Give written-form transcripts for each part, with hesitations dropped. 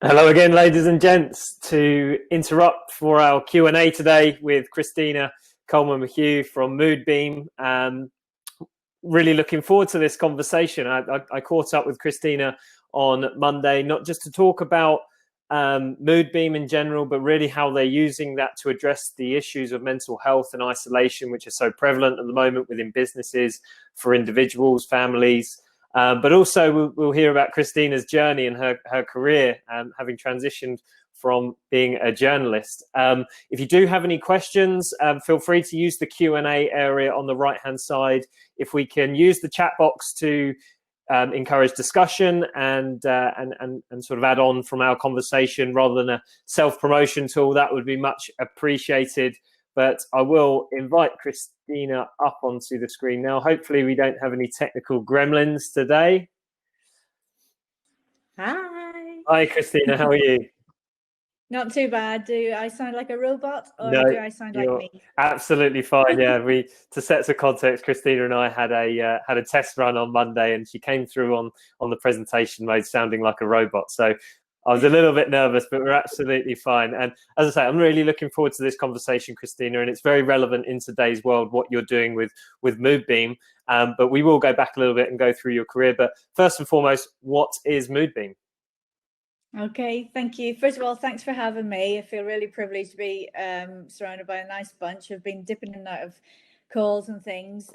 Hello again, ladies and gents, to interrupt for our Q&A today with Christina Colmer McHugh from Moodbeam. Really looking forward to this conversation. I caught up with Christina on Monday, not just to talk about Moodbeam in general, but really how they're using that to address the issues of mental health and isolation, which are so prevalent at the moment within businesses, for individuals, families. But also we'll hear about Christina's journey and her career, having transitioned from being a journalist. If you do have any questions, feel free to use the Q&A area on the right-hand side. If we can use the chat box to encourage discussion and sort of add on from our conversation rather than a self-promotion tool, that would be much appreciated. But I will invite Christina up onto the screen now. Hopefully we don't have any technical gremlins today. Hi. Hi, Christina. How are you? Not too bad. Do I sound like a robot or do I sound like me? Absolutely fine. Yeah, to set some context, Christina and I had a test run on Monday, and she came through on the presentation mode sounding like a robot. So I was a little bit nervous, but we're absolutely fine. And as I say, I'm really looking forward to this conversation, Christina, and it's very relevant in today's world, what you're doing with Moodbeam. But we will go back a little bit and go through your career. But first and foremost, what is Moodbeam? Okay, thank you. First of all, thanks for having me. I feel really privileged to be surrounded by a nice bunch. I've been dipping in and out of calls and things.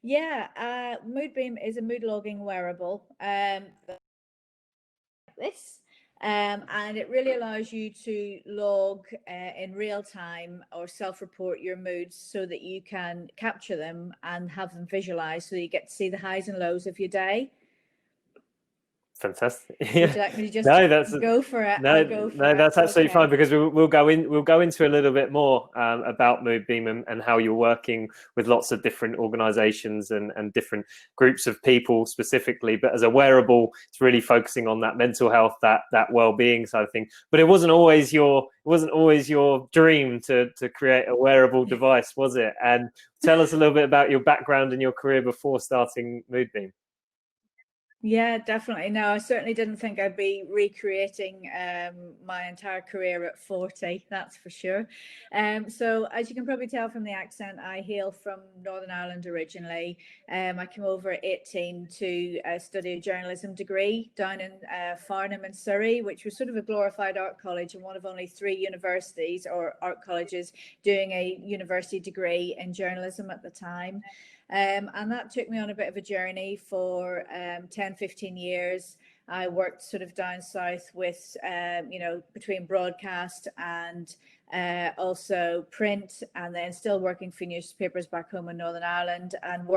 Moodbeam is a mood logging wearable. And it really allows you to log in real time or self-report your moods so that you can capture them and have them visualized so you get to see the highs and lows of your day. Fantastic. Would you like me to just go for it? No, that's absolutely fine, because we'll go into a little bit more about Moodbeam and how you're working with lots of different organizations and different groups of people specifically. But as a wearable, it's really focusing on that mental health, that well-being side of things. But it wasn't always your dream to create a wearable device, was it? And tell us a little bit about your background and your career before starting Moodbeam. Yeah, definitely. No, I certainly didn't think I'd be recreating my entire career at 40, that's for sure. So as you can probably tell from the accent, I hail from Northern Ireland originally. I came over at 18 to study a journalism degree down in Farnham in Surrey, which was sort of a glorified art college and one of only 3 universities or art colleges doing a university degree in journalism at the time. And that took me on a bit of a journey for 10, 15 years. I worked sort of down south with, between broadcast and also print, and then still working for newspapers back home in Northern Ireland. And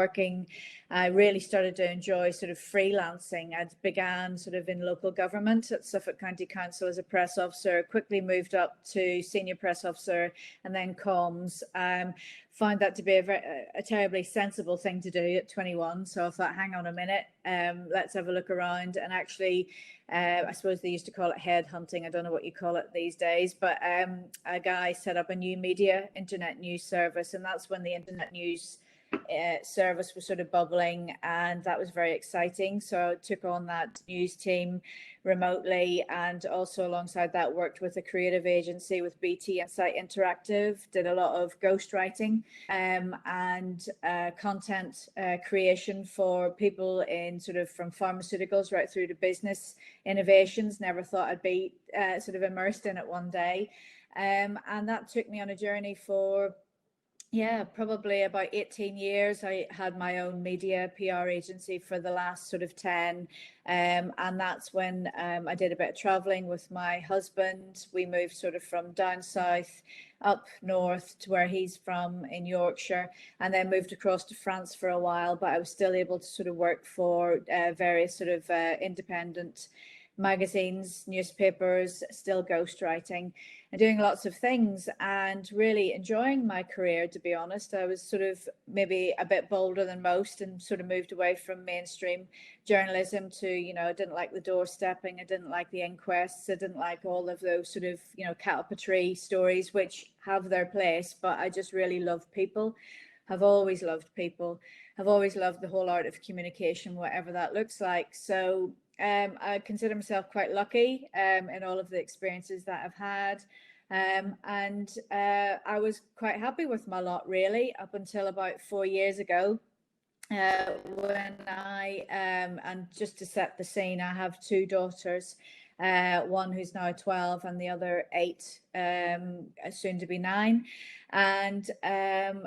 I really started to enjoy sort of freelancing. I began sort of in local government at Suffolk County Council as a press officer, quickly moved up to senior press officer and then comms. Found that to be a terribly sensible thing to do at 21. So I thought, hang on a minute, let's have a look around. And actually, I suppose they used to call it headhunting. I don't know what you call it these days, but a guy set up a new media internet news service, and that's when the internet news service was sort of bubbling, and that was very exciting. So I took on that news team remotely, and also alongside that worked with a creative agency with BT Insight Interactive, did a lot of ghostwriting and content creation for people in sort of from pharmaceuticals right through to business innovations. Never thought I'd be sort of immersed in it one day. And that took me on a journey for probably about 18 years. I had my own media PR agency for the last sort of 10. And that's when I did a bit of traveling with my husband. We moved sort of from down south up north to where he's from in Yorkshire, and then moved across to France for a while. But I was still able to sort of work for various sort of independent magazines, newspapers, still ghostwriting and doing lots of things and really enjoying my career, to be honest. I was sort of maybe a bit bolder than most and sort of moved away from mainstream journalism to, I didn't like the doorstepping, I didn't like the inquests, I didn't like all of those sort of, cattle patrie stories, which have their place, but I just really love people. Have always loved people. Have always loved the whole art of communication, whatever that looks like. So I consider myself quite lucky in all of the experiences that I've had. And I was quite happy with my lot, really, up until about 4 years ago. When I, and just to set the scene, I have two daughters, one who's now 12 and the other 8, soon to be 9. And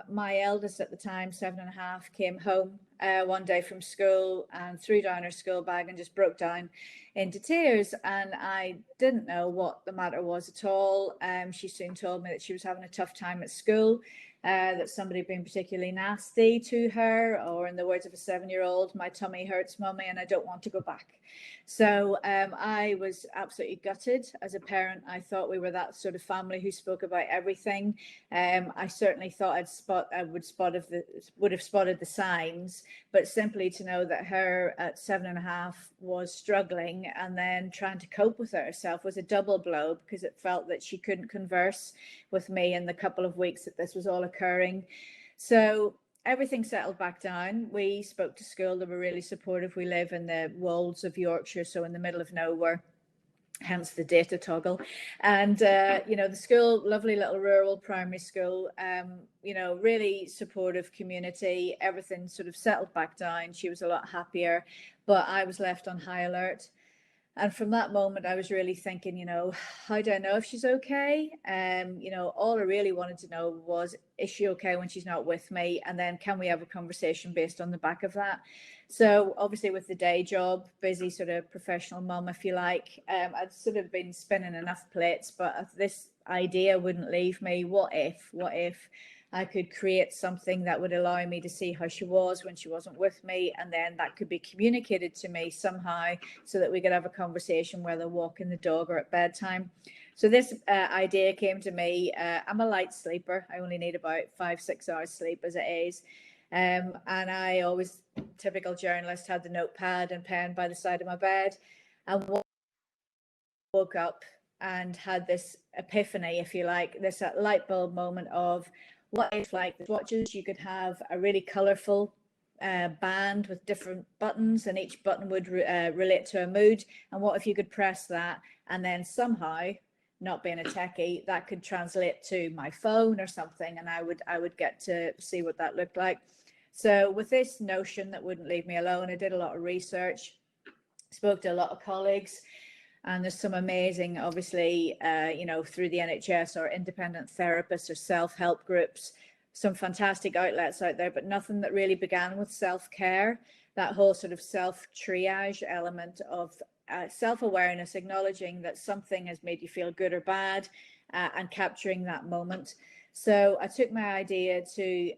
my eldest at the time, 7.5, came home one day from school and threw down her school bag and just broke down into tears. And I didn't know what the matter was at all. She soon told me that she was having a tough time at school. That somebody had been particularly nasty to her, or in the words of a 7-year-old, my tummy hurts, mummy, and I don't want to go back. So I was absolutely gutted as a parent. I thought we were that sort of family who spoke about everything. I certainly thought I would have spotted the signs, but simply to know that her at 7.5 was struggling and then trying to cope with it herself was a double blow, because it felt that she couldn't converse with me in the couple of weeks that this was all occurring. So everything settled back down. We spoke to school. They were really supportive. We live in the wolds of Yorkshire, so in the middle of nowhere, hence the data toggle. And the school, lovely little rural primary school, really supportive community. Everything sort of settled back down. She was a lot happier, but I was left on high alert. And from that moment, I was really thinking, how do I know if she's okay? All I really wanted to know was, is she okay when she's not with me? And then can we have a conversation based on the back of that? So obviously with the day job, busy sort of professional mum, if you like, I'd sort of been spinning enough plates, but this idea wouldn't leave me. What if I could create something that would allow me to see how she was when she wasn't with me, and then that could be communicated to me somehow so that we could have a conversation, whether walking the dog or at bedtime. So this idea came to me. I'm a light sleeper. I only need about 5-6 hours sleep as it is. And I always, typical journalist, had the notepad and pen by the side of my bed, and woke up and had this epiphany, if you like, this light bulb moment of, what if, like the watches, you could have a really colorful band with different buttons, and each button would relate to a mood. And what if you could press that, and then somehow, not being a techie, that could translate to my phone or something, and I would get to see what that looked like. So with this notion that wouldn't leave me alone, I did a lot of research, spoke to a lot of colleagues. And there's some amazing, obviously, through the NHS or independent therapists or self-help groups, some fantastic outlets out there, but nothing that really began with self-care, that whole sort of self-triage element of self-awareness, acknowledging that something has made you feel good or bad, and capturing that moment. So I took my idea to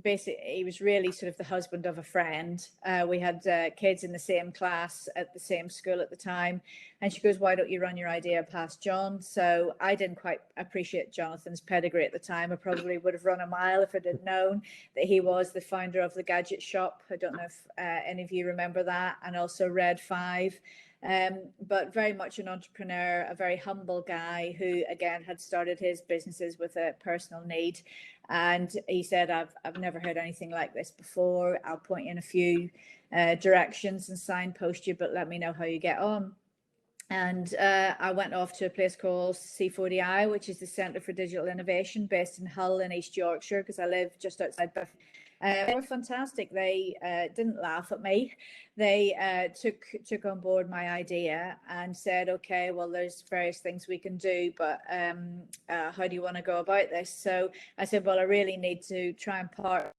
basically, he was really sort of the husband of a friend. We had kids in the same class at the same school at the time. And she goes, why don't you run your idea past John? So I didn't quite appreciate Jonathan's pedigree at the time. I probably would have run a mile if I had known that he was the founder of the Gadget Shop. I don't know if any of you remember that. And also Red 5. But very much an entrepreneur, a very humble guy who, again, had started his businesses with a personal need. And he said, I've never heard anything like this before. I'll point you in a few directions and signpost you, but let me know how you get on. And I went off to a place called C40I, which is the Centre for Digital Innovation, based in Hull in East Yorkshire, because I live just outside Buff. They were fantastic. They didn't laugh at me. They took on board my idea and said, okay, well, there's various things we can do, but how do you want to go about this? So I said, well, I really need to try and part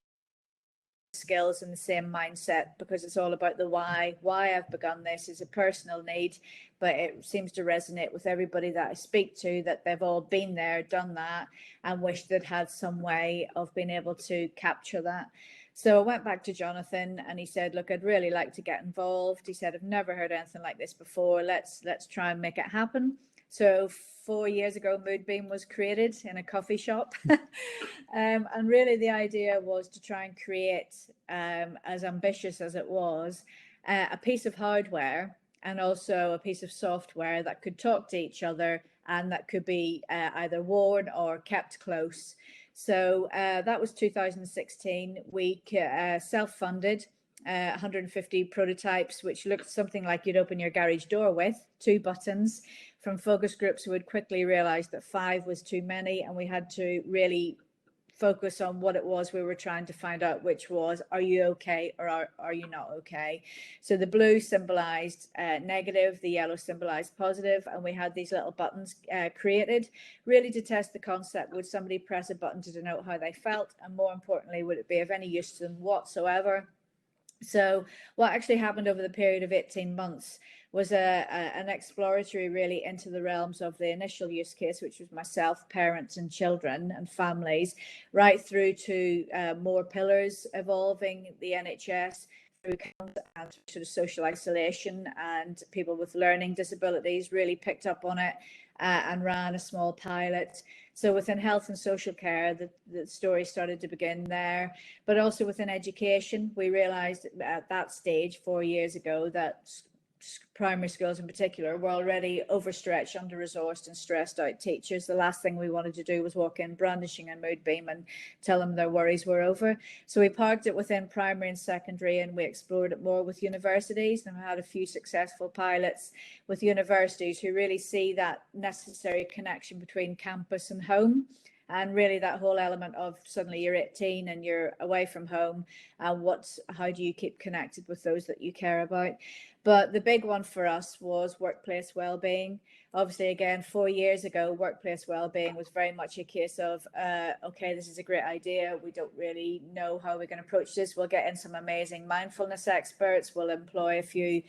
skills and the same mindset, because it's all about the why I've begun this is a personal need, but it seems to resonate with everybody that I speak to, that they've all been there, done that, and wish they'd had some way of being able to capture that. So I went back to Jonathan and he said, look, I'd really like to get involved. He said, I've never heard anything like this before. Let's try and make it happen. So 4 years ago, Moodbeam was created in a coffee shop. And really the idea was to try and create, as ambitious as it was, a piece of hardware and also a piece of software that could talk to each other and that could be either worn or kept close. So that was 2016. We self-funded. 150 prototypes, which looked something like you'd open your garage door with, 2 buttons. From focus groups, we would quickly realize that 5 was too many, and we had to really focus on what it was we were trying to find out, which was, are you okay or are you not okay? So the blue symbolized negative, the yellow symbolized positive, and we had these little buttons created really to test the concept. Would somebody press a button to denote how they felt, and more importantly, would it be of any use to them whatsoever? So what actually happened over the period of 18 months was an exploratory really into the realms of the initial use case, which was myself, parents and children and families, right through to more pillars evolving the NHS, through and sort of social isolation, and people with learning disabilities really picked up on it and ran a small pilot. So within health and social care, the story started to begin there, but also within education, we realized at that stage 4 years ago that primary schools in particular were already overstretched, under-resourced and stressed out teachers. The last thing we wanted to do was walk in brandishing a Moodbeam and tell them their worries were over. So we parked it within primary and secondary, and we explored it more with universities, and we had a few successful pilots with universities who really see that necessary connection between campus and home. And really that whole element of suddenly you're 18 and you're away from home, and how do you keep connected with those that you care about? But the big one for us was workplace wellbeing. Obviously, again, 4 years ago, workplace wellbeing was very much a case of, okay, this is a great idea. We don't really know how we're going to approach this. We'll get in some amazing mindfulness experts. We'll employ a few,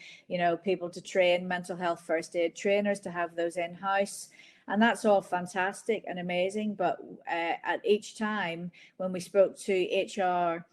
people to train mental health first aid trainers to have those in-house. And that's all fantastic and amazing. But at each time when we spoke to HR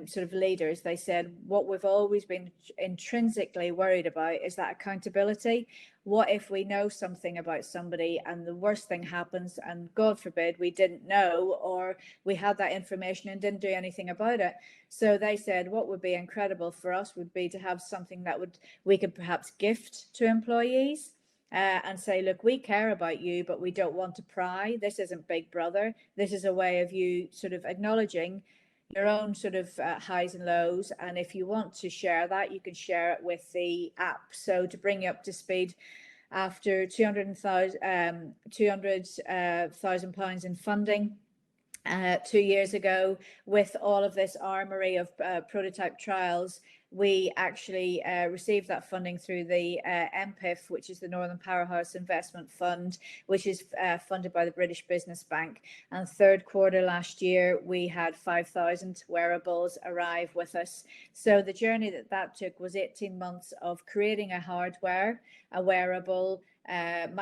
sort of leaders, they said what we've always been intrinsically worried about is that accountability. What if we know something about somebody and the worst thing happens, and God forbid we didn't know, or we had that information and didn't do anything about it? So they said what would be incredible for us would be to have something that we could perhaps gift to employees. And say, look, we care about you, but we don't want to pry. This isn't Big Brother. This is a way of you sort of acknowledging your own sort of highs and lows. And if you want to share that, you can share it with the app. So to bring you up to speed, after £200,000 in funding 2 years ago, with all of this armory of prototype trials, we actually received that funding through the MPIF, which is the Northern Powerhouse Investment Fund, which is funded by the British Business Bank. And third quarter last year, we had 5,000 wearables arrive with us. So the journey that took was 18 months of creating a hardware, a wearable,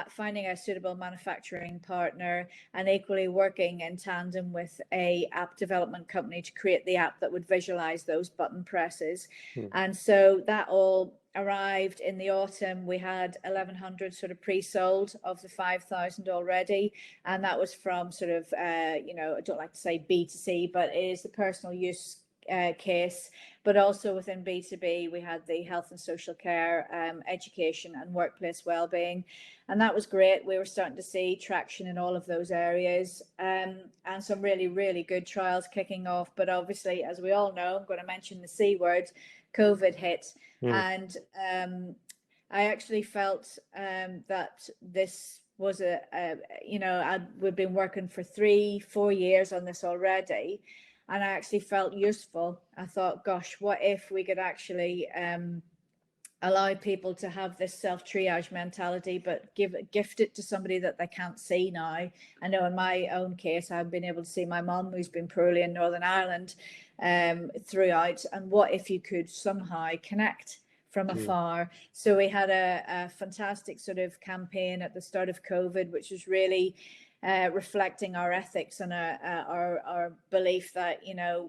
finding a suitable manufacturing partner, and equally working in tandem with a app development company to create the app that would visualize those button presses. And so that all arrived in the autumn. We had 1,100 sort of pre-sold of the 5,000 already, and that was from sort of I don't like to say B2C, but it is the personal use case. But also within B2B, we had the health and social care, education and workplace wellbeing. And that was great. We were starting to see traction in all of those areas, and some really, really good trials kicking off. But obviously, as we all know, I'm going to mention the C word, COVID hit. And I actually felt that this was we've been working for 3-4 years on this already. And I actually felt useful. I thought, gosh, what if we could actually allow people to have this self-triage mentality, but gift it to somebody that they can't see now. I know in my own case, I've been able to see my mum, who's been poorly in Northern Ireland throughout. And what if you could somehow connect from afar? So we had a fantastic sort of campaign at the start of COVID, which was really reflecting our ethics and our belief that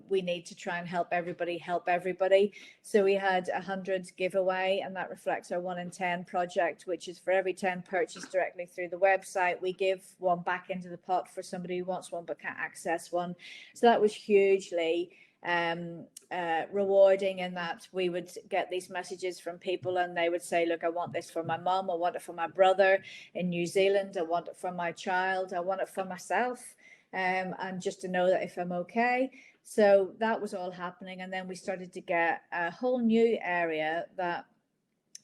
we need to try and help everybody. So we had 100 giveaway, and that reflects our 1 in 10 project, which is for every 10 purchased directly through the website, we give one back into the pot for somebody who wants one but can't access one. So that was hugely rewarding, in that we would get these messages from people and they would say, look, I want this for my mum, I want it for my brother in New Zealand, I want it for my child, I want it for myself, and just to know that if I'm okay. So that was all happening. And then we started to get a whole new area that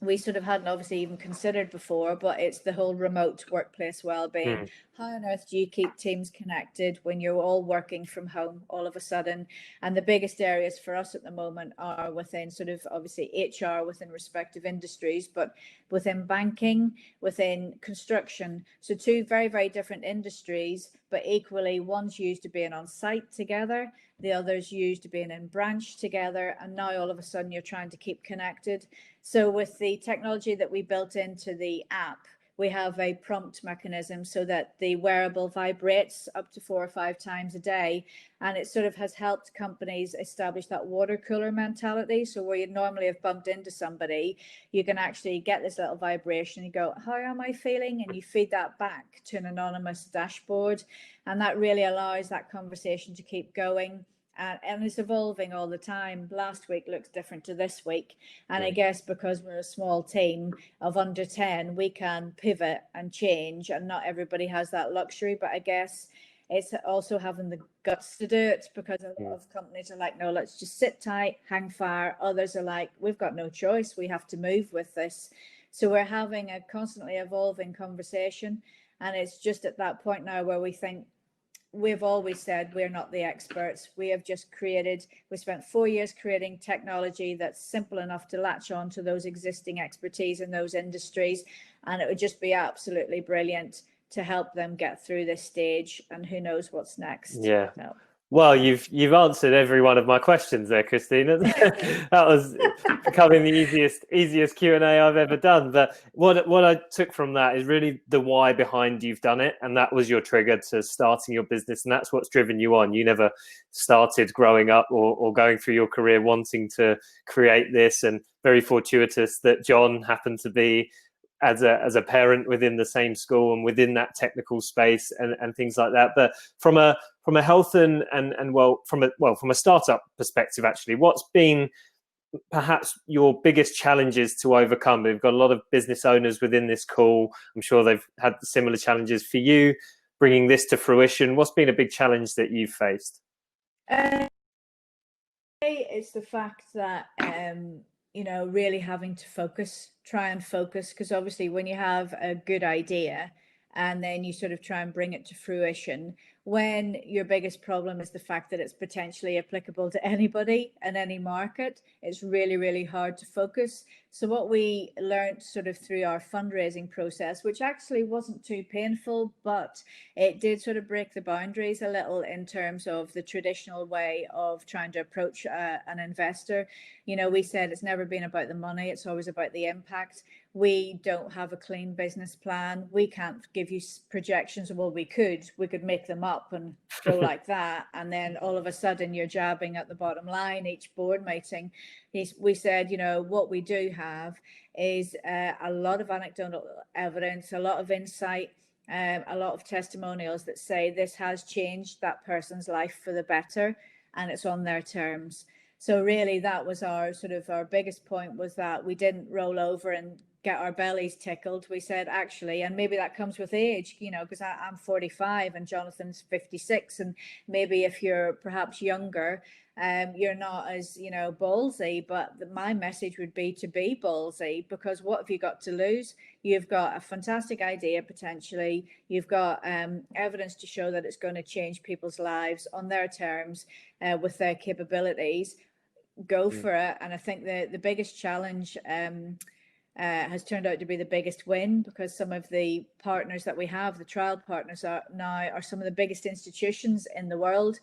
we sort of hadn't obviously even considered before, but it's the whole remote workplace well-being. How on earth do you keep teams connected when you're all working from home all of a sudden? And the biggest areas for us at the moment are within sort of obviously HR within respective industries, but within banking, within construction. So two very, very different industries, but equally one's used to being on site together, the other's used to being in branch together, and now all of a sudden you're trying to keep connected. So with the technology that we built into the app, we have a prompt mechanism so that the wearable vibrates up to 4 or 5 times a day. And it sort of has helped companies establish that water cooler mentality. So where you'd normally have bumped into somebody, you can actually get this little vibration. You go, how am I feeling? And you feed that back to an anonymous dashboard. And that really allows that conversation to keep going. And it's evolving all the time. Last week looks different to this week. And I guess because we're a small team of under 10, we can pivot and change, and not everybody has that luxury. But I guess it's also having the guts to do it, because a lot of companies are like, no, let's just sit tight, hang fire. Others are like, we've got no choice. We have to move with this. So we're having a constantly evolving conversation. And it's just at that point now where we think, we've always said we're not the experts. We spent 4 years creating technology that's simple enough to latch on to those existing expertise in those industries. And it would just be absolutely brilliant to help them get through this stage. And who knows what's next. Yeah. No. Well, you've answered every one of my questions there, Christina. That was becoming the easiest Q&A I've ever done. But what I took from that is really the why behind you've done it, and that was your trigger to starting your business, and that's what's driven you on. You never started growing up or going through your career wanting to create this, and very fortuitous that John happened to be as a parent within the same school and within that technical space and things like that. But from a health and from a startup perspective, actually, what's been perhaps your biggest challenges to overcome? We've got a lot of business owners within this call. I'm sure they've had similar challenges for you bringing this to fruition. What's been a big challenge that you've faced? It's the fact that really having to try and focus, because obviously when you have a good idea and then you sort of try and bring it to fruition, when your biggest problem is the fact that it's potentially applicable to anybody and any market, it's really, really hard to focus. So what we learned sort of through our fundraising process, which actually wasn't too painful, but it did sort of break the boundaries a little in terms of the traditional way of trying to approach an investor. We said it's never been about the money, it's always about the impact. We don't have a clean business plan. We can't give you projections. Well, we could make them up and go like that. And then all of a sudden you're jabbing at the bottom line each board meeting. We said, what we do have is a lot of anecdotal evidence, a lot of insight, a lot of testimonials that say this has changed that person's life for the better, and it's on their terms. So really that was our biggest point, was that we didn't roll over and get our bellies tickled. We said, actually, and maybe that comes with age, because I'm 45 and Jonathan's 56, and maybe if you're perhaps younger, you're not as ballsy, but my message would be to be ballsy, because what have you got to lose? You've got a fantastic idea potentially, you've got evidence to show that it's going to change people's lives on their terms, with their capabilities. Go for it. And I think the biggest challenge has turned out to be the biggest win, because some of the partners that we have, the trial partners, are some of the biggest institutions in the world,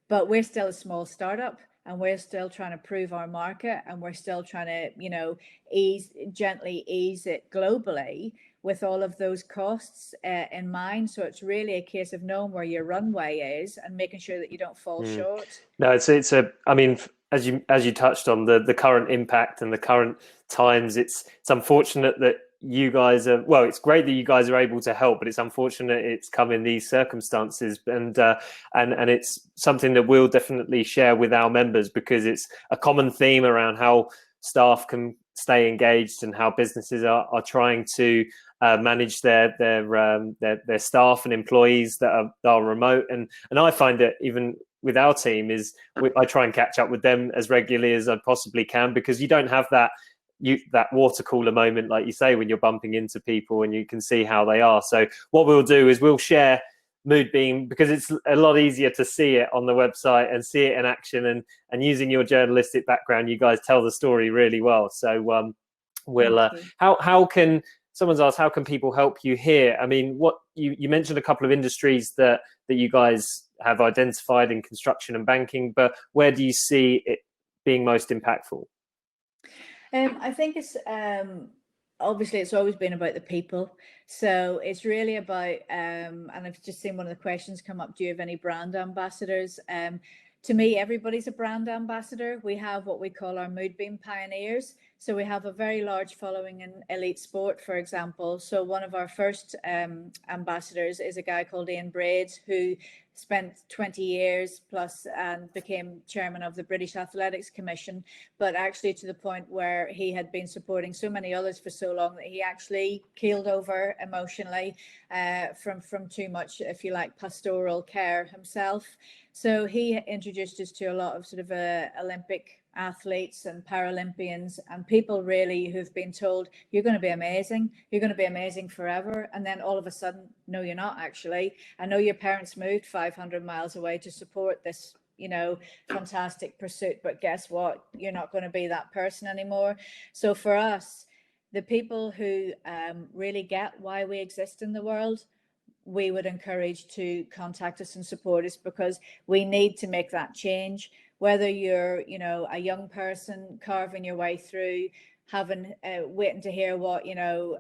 but we're still a small startup, and we're still trying to prove our market, and we're still trying to gently ease it globally with all of those costs in mind. So it's really a case of knowing where your runway is and making sure that you don't fall short. No, as you touched on the current impact and the current times, it's unfortunate that you guys are, well, it's great that you guys are able to help, but it's unfortunate it's come in these circumstances, and it's something that we'll definitely share with our members, because it's a common theme around how staff can stay engaged and how businesses are trying to manage their staff and employees that are remote, and I find it even with our team is I try and catch up with them as regularly as I possibly can, because you don't have that water cooler moment, like you say, when you're bumping into people and you can see how they are. So what we'll do is we'll share Moodbeam, because it's a lot easier to see it on the website and see it in action, and using your journalistic background, you guys tell the story really well. So we'll how can someone's asked, how can people help you here? I mean, what you mentioned a couple of industries that you guys have identified in construction and banking, but where do you see it being most impactful? I think it's obviously it's always been about the people. So it's really about, and I've just seen one of the questions come up, do you have any brand ambassadors? To me, everybody's a brand ambassador. We have what we call our Moodbeam pioneers. So we have a very large following in elite sport, for example. So one of our first ambassadors is a guy called Ian Braid, who spent 20 years plus and became chairman of the British Athletics Commission, but actually to the point where he had been supporting so many others for so long that he actually keeled over emotionally from too much, if you like, pastoral care himself. So he introduced us to a lot of sort of Olympic athletes and Paralympians and people really who've been told, you're going to be amazing, you're going to be amazing forever. And then all of a sudden, no, you're not actually. I know your parents moved 500 miles away to support this, you know, fantastic pursuit, but guess what? You're not going to be that person anymore. So for us, the people who really get why we exist in the world, we would encourage to contact us and support us, because we need to make that change. Whether you're, you know, a young person carving your way through, having waiting to hear what, you know,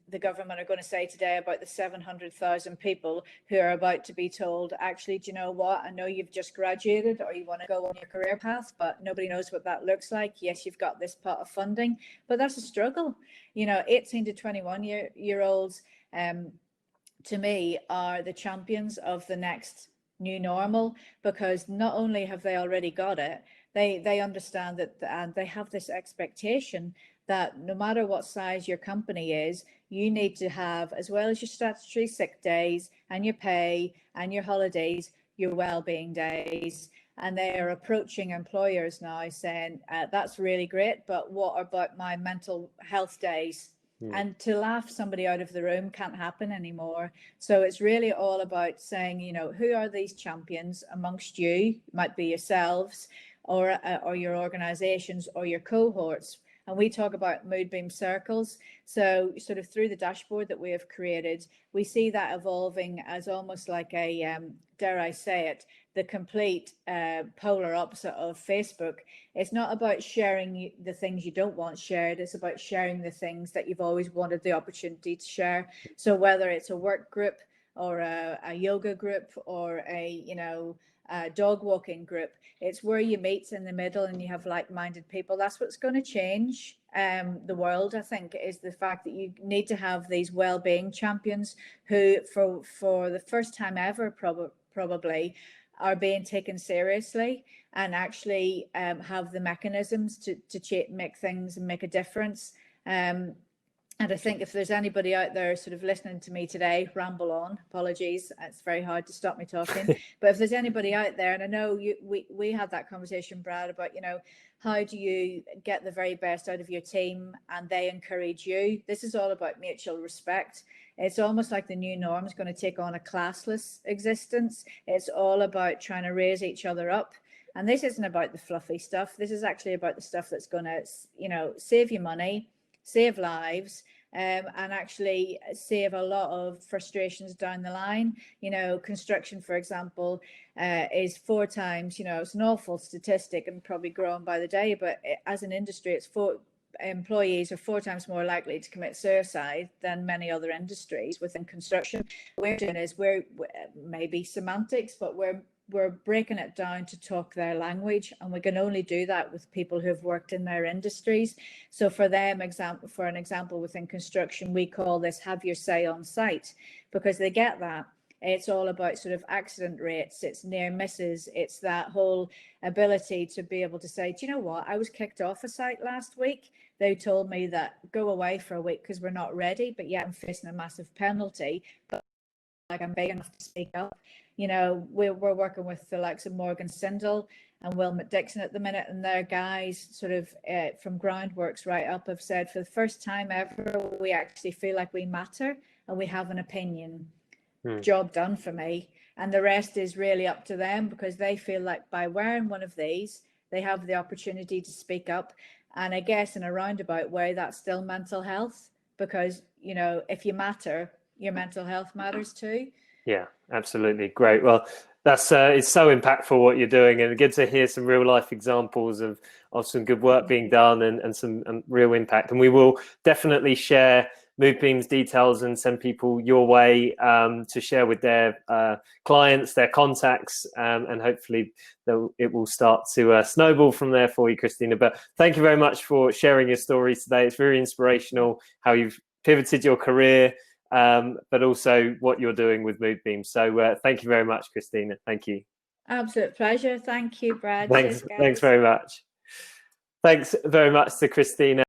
the government are going to say today about the 700,000 people who are about to be told, actually, do you know what? I know you've just graduated or you want to go on your career path, but nobody knows what that looks like. Yes, you've got this pot of funding, but that's a struggle. You know, 18 to 21-year-olds, to me, are the champions of the next new normal, because not only have they already got it, they understand that, and they have this expectation that no matter what size your company is, you need to have, as well as your statutory sick days and your pay and your holidays, your well-being days. And they are approaching employers now saying, that's really great, but what about my mental health days? And to laugh somebody out of the room can't happen anymore. So it's really all about saying, you know, who are these champions amongst you? It might be yourselves or your organizations or your cohorts. And we talk about Moodbeam circles. So sort of through the dashboard that we have created, we see that evolving as almost like a, dare I say it, the complete polar opposite of Facebook. It's not about sharing the things you don't want shared. It's about sharing the things that you've always wanted the opportunity to share. So whether it's a work group or a yoga group or a, you know, dog walking group, it's where you meet in the middle and you have like-minded people. That's what's going to change the world, I think, is the fact that you need to have these well-being champions who for the first time ever probably are being taken seriously and actually have the mechanisms to make things and make a difference. And I think if there's anybody out there sort of listening to me today, ramble on, apologies, it's very hard to stop me talking. But if there's anybody out there, and I know we had that conversation, Brad, about, you know, how do you get the very best out of your team and they encourage you? This is all about mutual respect. It's almost like the new norm is going to take on a classless existence. It's all about trying to raise each other up. And this isn't about the fluffy stuff. This is actually about the stuff that's going to, you know, save you money, save lives, and actually save a lot of frustrations down the line. You know, construction, for example, is 4 times, you know, it's an awful statistic and probably growing by the day, but as an industry, employees are 4 times more likely to commit suicide than many other industries within construction. What we're doing is we're maybe semantics, but we're breaking it down to talk their language, and we can only do that with people who have worked in their industries. So for them, for an example within construction, we call this have your say on site, because they get that. It's all about sort of accident rates, it's near misses, it's that whole ability to be able to say, do you know what, I was kicked off a site last week. They told me that go away for a week because we're not ready, but yet I'm facing a massive penalty. But like I'm big enough to speak up. You know, we're working with the likes of Morgan Sindel and Wilmot Dixon at the minute, and their guys sort of from Groundworks right up have said, for the first time ever, we actually feel like we matter and we have an opinion. Job done for me. And the rest is really up to them, because they feel like by wearing one of these, they have the opportunity to speak up. And I guess in a roundabout way, that's still mental health, because, you know, if you matter, your mental health matters too. Yeah, absolutely. Great. Well, that's it's so impactful what you're doing, and good to hear some real life examples of some good work being done and some real impact. And we will definitely share Moodbeam's details and send people your way to share with their clients, their contacts, and hopefully it will start to snowball from there for you, Christina. But thank you very much for sharing your stories today. It's very inspirational how you've pivoted your career, but also what you're doing with Moodbeam. So thank you very much, Christina. Thank you. Absolute pleasure. Thank you, Brad. Thanks very much. Thanks very much to Christina.